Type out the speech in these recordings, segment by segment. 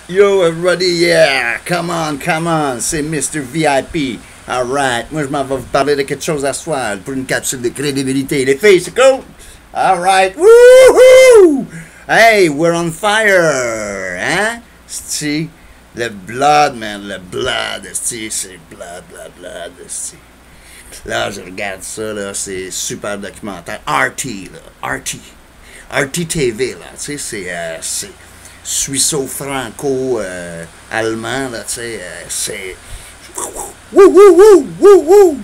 Yo, everybody, yeah, come on, c'est Mr. VIP. Alright, moi je m'en vais vous parler de quelque chose à soir pour une capsule de crédibilité. Les filles, c'est cool? Alright, woohoo! Hey, we're on fire! Hein? C'est le blood, man, le blood, c'est blood, c'est. Là, je regarde ça, là, c'est super documentaire. RT, là, RT TV, là, tu sais, c'est suisseau-franco-allemand, là, tu sais, c'est. Wouh!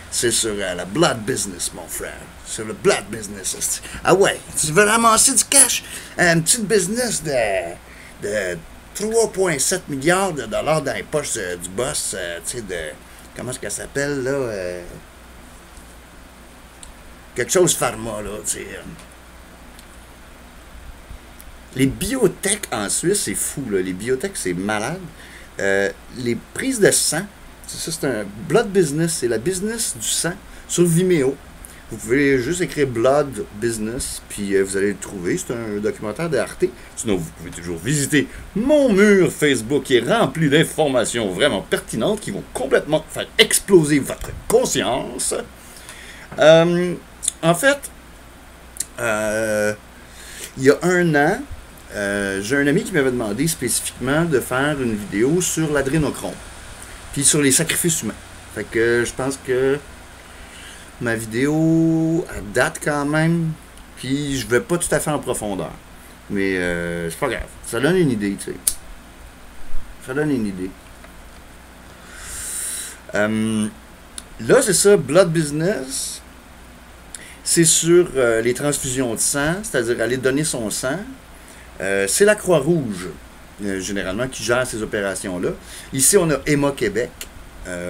C'est sur la blood business, mon frère. Sur le blood business. Ah ouais, tu veux ramasser du cash? Une petite business de 3,7 milliards de dollars dans les poches du boss, tu sais, de. Comment est-ce qu'elle s'appelle, là? Quelque chose pharma, là, tu sais. Les biotech en Suisse, c'est fou, là. Les biotech, c'est malade. Les prises de sang, c'est un blood business, c'est la business du sang sur Vimeo. Vous pouvez juste écrire Blood Business, puis vous allez le trouver. C'est un documentaire de Arte. Sinon, vous pouvez toujours visiter mon mur Facebook qui est rempli d'informations vraiment pertinentes qui vont complètement faire exploser votre conscience. En fait, il y a un an, j'ai un ami qui m'avait demandé spécifiquement de faire une vidéo sur l'adrénochrome, puis sur les sacrifices humains. Fait que je pense que ma vidéo date quand même, puis je vais pas tout à fait en profondeur. Mais c'est pas grave. Ça donne une idée, tu sais. Ça donne une idée. Là, c'est ça, Blood Business. C'est sur les transfusions de sang, c'est-à-dire aller donner son sang. C'est la Croix-Rouge, généralement, qui gère ces opérations-là. Ici, on a Emma Québec,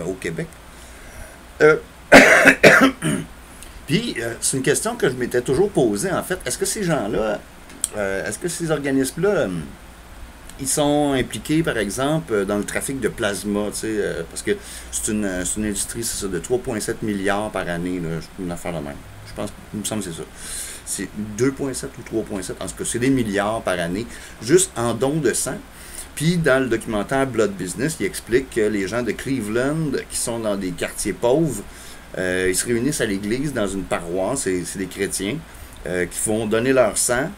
au Québec. Puis, c'est une question que je m'étais toujours posée, en fait. Est-ce que ces gens-là, est-ce que ces organismes-là, ils sont impliqués, par exemple, dans le trafic de plasma, tu sais, parce que c'est une industrie, c'est ça, de 3,7 milliards par année, là, une affaire de même. Je pense, il me semble que c'est ça. C'est 2,7 ou 3,7, en tout cas, c'est des milliards par année, juste en dons de sang. Puis, dans le documentaire Blood Business, il explique que les gens de Cleveland, qui sont dans des quartiers pauvres, ils se réunissent à l'église dans une paroisse, c'est des chrétiens, qui font donner leur sang.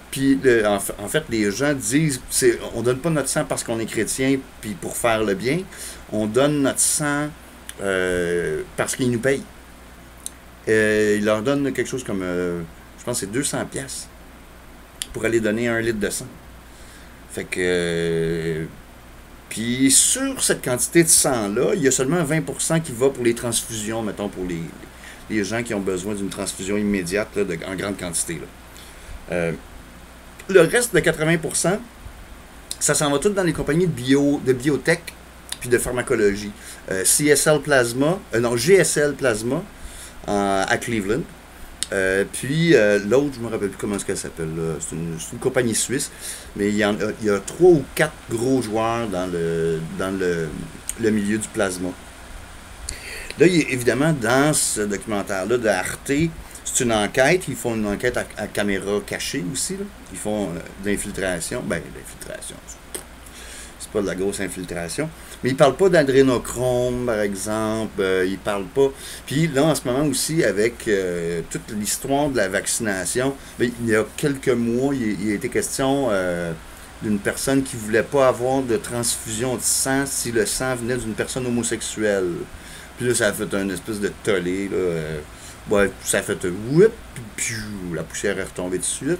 Puis, en fait, les gens disent, on donne pas notre sang parce qu'on est chrétien, puis pour faire le bien, on donne notre sang parce qu'ils nous payent. Ils leur donnent quelque chose comme, je pense que c'est 200$ pour aller donner 1 litre de sang. Fait que... puis sur cette quantité de sang-là, il y a seulement 20% qui va pour les transfusions, mettons, pour les gens qui ont besoin d'une transfusion immédiate là, en grande quantité. Là. Le reste de 80%, ça s'en va tout dans les compagnies de biotech puis de pharmacologie. GSL Plasma à Cleveland. Puis l'autre, je ne me rappelle plus comment qu'elle s'appelle. C'est une compagnie suisse, mais il y a 3 ou 4 gros joueurs dans le milieu du plasma. Là, évidemment, dans ce documentaire-là de Arte, c'est une enquête. Ils font une enquête à caméra cachée aussi. Là. Ils font de l'infiltration. Ben, l'infiltration, c'est pas de la grosse infiltration. Mais ils ne parlent pas d'adrénochrome, par exemple. Ils ne parlent pas. Puis là, en ce moment aussi, avec toute l'histoire de la vaccination, bien, il y a quelques mois, il a été question d'une personne qui ne voulait pas avoir de transfusion de sang si le sang venait d'une personne homosexuelle. Puis là, ça a fait un espèce de tollé. Là, ouais, ça a fait whoop, puis la poussière est retombée dessus.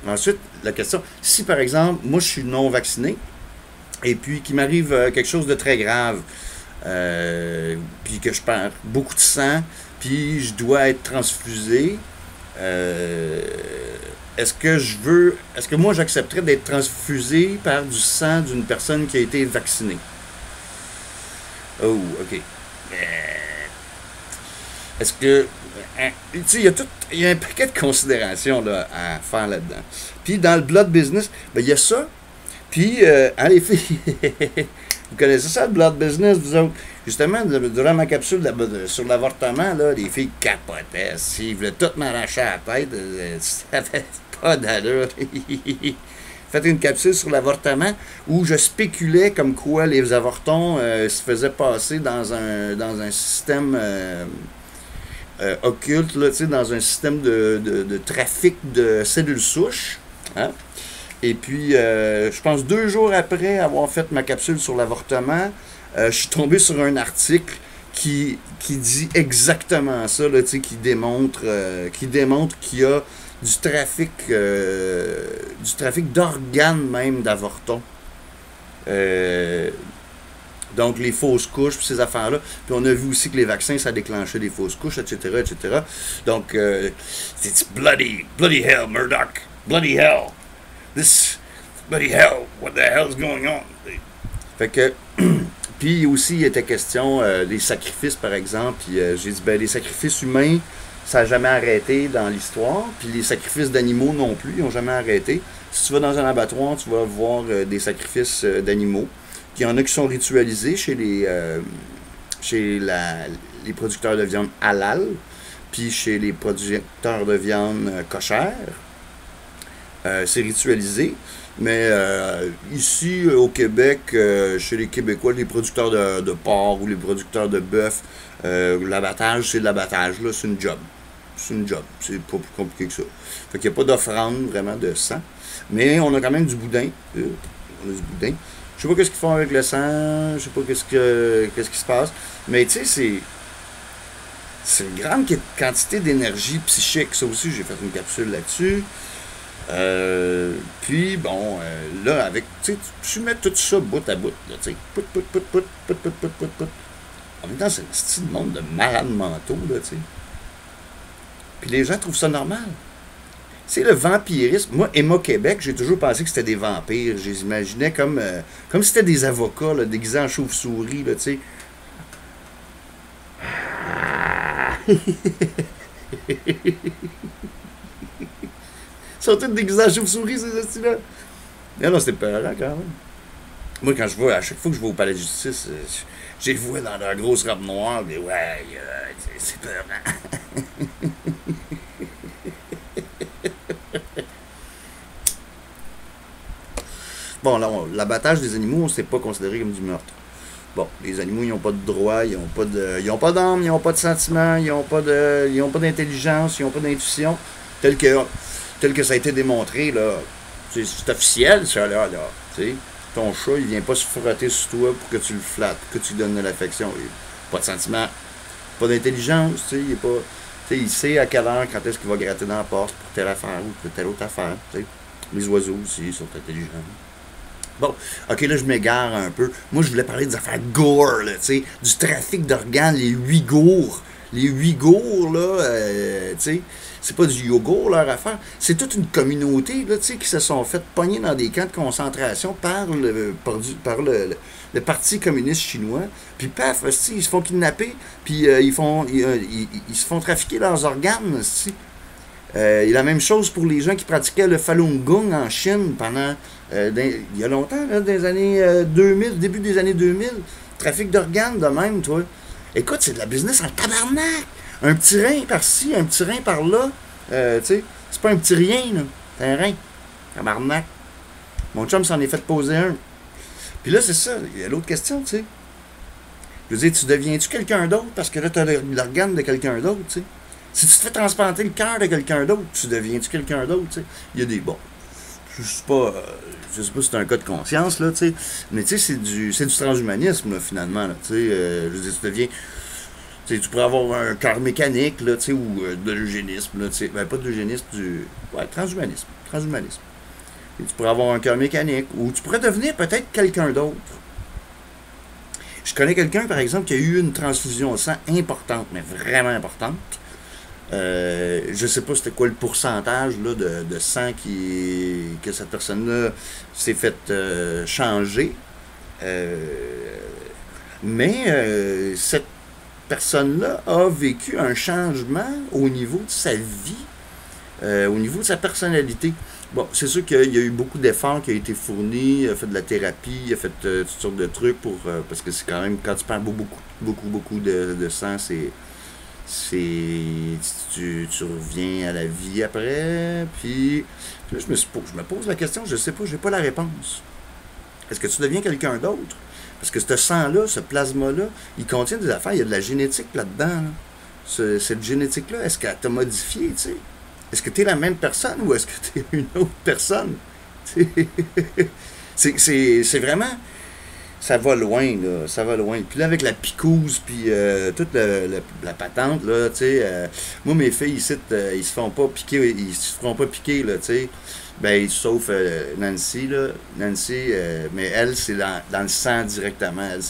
Ensuite, la question, si par exemple, moi je suis non vacciné, et puis qu'il m'arrive quelque chose de très grave, puis que je perds beaucoup de sang, puis je dois être transfusé, est-ce que moi j'accepterais d'être transfusé par du sang d'une personne qui a été vaccinée? Oh, ok. Est-ce que... tu sais, il y a un paquet de considérations là, à faire là-dedans. Puis dans le blood business, ben, il y a ça. Puis, les filles, vous connaissez ça, le blood business, vous autres? Justement, durant ma capsule sur l'avortement, là, les filles capotaient. Ils voulaient tout m'arracher à la tête. Ça fait pas d'allure. Fait une capsule sur l'avortement où je spéculais comme quoi les avortons se faisaient passer dans un système occulte, là, dans un système de trafic de cellules souches. Hein? Et puis, je pense 2 jours après avoir fait ma capsule sur l'avortement, je suis tombé sur un article qui dit exactement ça, là, qui démontre qu'il y a du trafic d'organes même d'avortons. Donc les fausses couches, puis ces affaires-là. Puis on a vu aussi que les vaccins, ça déclenchait des fausses couches, etc., etc. Donc, c'est bloody hell, Murdoch. Bloody hell. This, bloody hell. What the hell is going on? Fait que, puis aussi, il était question des sacrifices, par exemple. Puis j'ai dit, ben les sacrifices humains, ça n'a jamais arrêté dans l'histoire. Puis les sacrifices d'animaux non plus, ils n'ont jamais arrêté. Si tu vas dans un abattoir, tu vas voir des sacrifices d'animaux. Il y en a qui sont ritualisés chez les producteurs de viande halal, puis chez les producteurs de viande cochère. C'est ritualisé. Mais ici, au Québec, chez les Québécois, les producteurs de porc ou les producteurs de bœuf, l'abattage, c'est de l'abattage. Là, c'est une job. C'est une job. C'est pas plus compliqué que ça. Fait qu'il n'y a pas d'offrande vraiment de sang. Mais on a quand même du boudin. On a du boudin. Je sais pas qu'est-ce qu'ils font avec le sang, je sais pas qu'est-ce qui se passe, mais tu sais, c'est une grande quantité d'énergie psychique. Ça aussi, j'ai fait une capsule là-dessus. Puis, bon, là, avec, tu sais, tu mets tout ça bout à bout, là, tu sais, pout. En même temps, c'est un style de monde de malades mentaux, là, tu sais. Puis les gens trouvent ça normal. C'est le vampirisme. Moi, Emma Québec, j'ai toujours pensé que c'était des vampires. Je les imaginais comme si c'était des avocats, là, déguisés en chauve-souris, là, tu sais. Ils sont tous déguisés en chauve-souris, ces hosties-là. Non, c'était peurant, quand même. Moi, quand je vois, à chaque fois que je vais au palais de justice, je les vois dans leur grosse robe noire, et ouais, c'est peurant. Bon, là, l'abattage des animaux, c'est pas considéré comme du meurtre. Bon, les animaux, ils n'ont pas de droit, ils n'ont pas d'âme, ils n'ont pas de sentiments, ils n'ont pas d'intelligence, ils n'ont pas d'intuition, tel que ça a été démontré, là. C'est officiel, ça, là. Tu sais, ton chat, il vient pas se frotter sur toi pour que tu le flattes, que tu lui donnes de l'affection. Pas de sentiments, pas d'intelligence, tu sais, il est pas... Tu sais, il sait à quelle heure, quand est-ce qu'il va gratter dans la porte pour telle affaire ou pour telle autre affaire, tu sais. Les oiseaux aussi sont intelligents. Bon, ok, là, je m'égare un peu. Moi, je voulais parler des affaires gore, là, tu sais, du trafic d'organes, les Ouïghours. Les Ouïghours, là, tu sais, c'est pas du yogourt, leur affaire. C'est toute une communauté, là, tu sais, qui se sont fait pogner dans des camps de concentration par le Parti communiste chinois. Puis, paf, ils se font kidnapper, puis ils se font trafiquer leurs organes, aussi. Et la même chose pour les gens qui pratiquaient le Falun Gong en Chine pendant, il y a longtemps, là, des années 2000, début des années 2000. Trafic d'organes de même, toi. Écoute, c'est de la business en tabarnak. Un petit rein par-ci, un petit rein par-là. Tu sais, c'est pas un petit rien, là. C'est un rein. Tabarnak. Mon chum s'en est fait poser un. Puis là, c'est ça. Il y a l'autre question, tu sais. Je veux dire, tu deviens-tu quelqu'un d'autre parce que là, tu as l'organe de quelqu'un d'autre, tu sais. Si tu te fais transplanter le cœur de quelqu'un d'autre, tu deviens-tu quelqu'un d'autre, tu sais. Il y a des... Bon, je sais pas si c'est un cas de conscience, là, tu sais. Mais tu sais, c'est du transhumanisme, là, finalement, là, tu sais. Je veux dire, tu deviens... Tu sais, tu pourrais avoir un cœur mécanique, là, tu sais, ou de l'eugénisme, là, tu sais. Ben, pas de l'eugénisme, ouais, transhumanisme. Et tu pourrais avoir un cœur mécanique, ou tu pourrais devenir peut-être quelqu'un d'autre. Je connais quelqu'un, par exemple, qui a eu une transfusion de sang importante, mais vraiment importante. Je sais pas c'était quoi le pourcentage là, de sang que cette personne-là s'est fait changer. Mais cette personne-là a vécu un changement au niveau de sa vie, au niveau de sa personnalité. Bon, c'est sûr qu'il y a eu beaucoup d'efforts qui ont été fournis, il a fait de la thérapie, il a fait toutes sortes de trucs pour parce que c'est quand même quand tu perds beaucoup de sang, c'est tu reviens à la vie après, puis là, je me pose la question, je sais pas, j'ai pas la réponse. Est-ce que tu deviens quelqu'un d'autre? Parce que ce sang-là, ce plasma-là, il contient des affaires, il y a de la génétique là-dedans. Là. Cette génétique-là, est-ce qu'elle t'a modifié, tu sais? Est-ce que tu es la même personne ou est-ce que tu es une autre personne? C'est vraiment. Ça va loin, là. Ça va loin. Puis là, avec la picouse, puis toute la patente, là, tu sais. Moi, mes filles, ici, ils se font pas piquer, ils se feront pas piquer, là, tu sais. Ben, sauf Nancy, là. Nancy, mais elle, c'est dans le sang directement. Elle,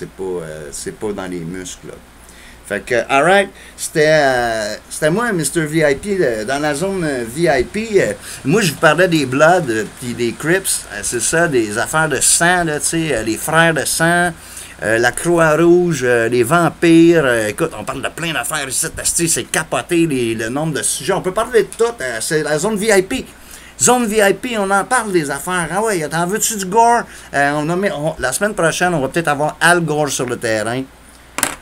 c'est pas dans les muscles, là. Fait que, alright, c'était moi, Mr. VIP, dans la zone VIP. Moi, je vous parlais des Bloods, puis des Crips, c'est ça, des affaires de sang, là, tu sais, les frères de sang, la Croix-Rouge, les vampires. Écoute, on parle de plein d'affaires ici, c'est capoté le nombre de sujets. On peut parler de tout, c'est la zone VIP. Zone VIP, on en parle des affaires. Ah ouais, t'en veux-tu du gore? La semaine prochaine, on va peut-être avoir Al Gore sur le terrain.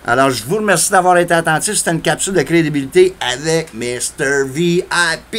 Alors, je vous remercie d'avoir été attentif. C'était une capsule de crédibilité avec Mr. VIP.